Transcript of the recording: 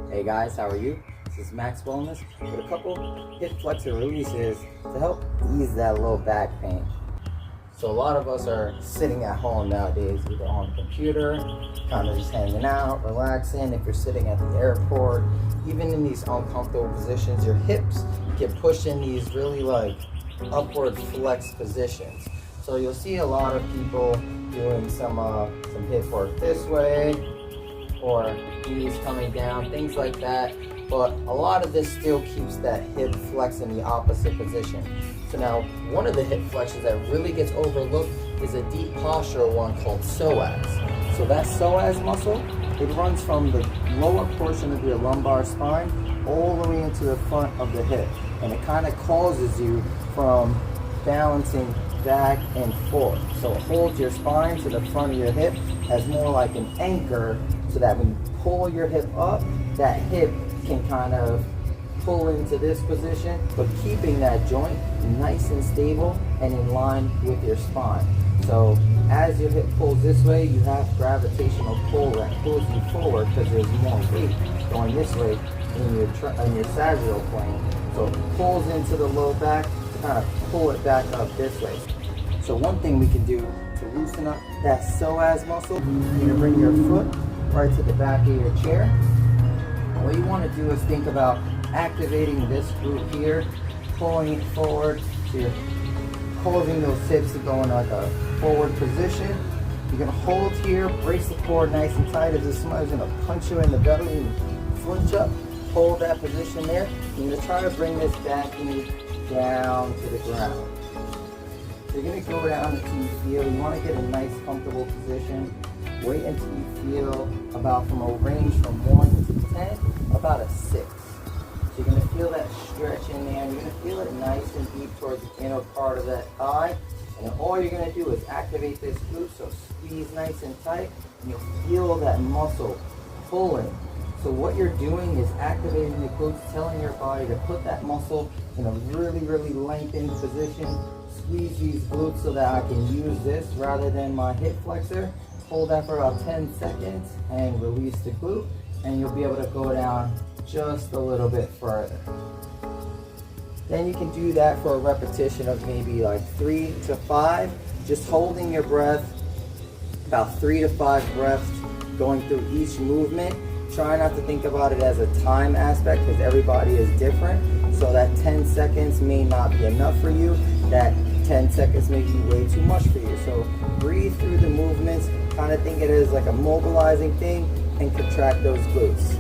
Hey guys, how are you? This is Maxwellness with a couple hip flexor releases to help ease that low back pain. So a lot of us are sitting at home nowadays, either on the computer, kind of just hanging out, relaxing. If you're sitting at the airport, even in these uncomfortable positions, your hips get pushed in these really upward flex positions. So you'll see a lot of people doing some hip work this way, or knees coming down, things like that. But a lot of this still keeps that hip flex in the opposite position. So now, one of the hip flexors that really gets overlooked is a deep postural one called psoas. So that psoas muscle, it runs from the lower portion of your lumbar spine all the way into the front of the hip. And it kind of causes you from balancing back and forth. So it holds your spine to the front of your hip as more like an anchor, so that when you pull your hip up, that hip can kind of pull into this position, but keeping that joint nice and stable and in line with your spine. So as your hip pulls this way, you have gravitational pull that pulls you forward because there's more weight going this way in your sagittal plane. So it pulls into the low back to kind of pull it back up this way. So one thing we can do to loosen up that psoas muscle, you're going to bring your foot right to the back of your chair. What you want to do is think about activating this glute here, pulling it forward, so you're causing those hips to go in like a forward position. You're going to hold here, brace the core nice and tight as if somebody's going to punch you in the belly and flinch up. Hold that position there. You're going to try to bring this back knee down to the ground. So you're going to go down until you feel, you want to get a nice comfortable position. Wait until you feel about from a range from 1 to 10, about a 6. So you're going to feel that stretch in there, and you're going to feel it nice and deep towards the inner part of that thigh. And then all you're going to do is activate this glute, so squeeze nice and tight, and you'll feel that muscle pulling. So what you're doing is activating the glutes, telling your body to put that muscle in a really, really lengthened position. Squeeze these glutes so that I can use this rather than my hip flexor. Hold that for about 10 seconds and release the glute, and you'll be able to go down just a little bit further. Then you can do that for a repetition of maybe like 3 to 5, just holding your breath, about 3 to 5 breaths going through each movement. Try not to think about it as a time aspect because everybody is different. So that 10 seconds may not be enough for you. That 10 seconds may be way too much for you. So breathe through the movements, kind of think it as like a mobilizing thing, and contract those glutes.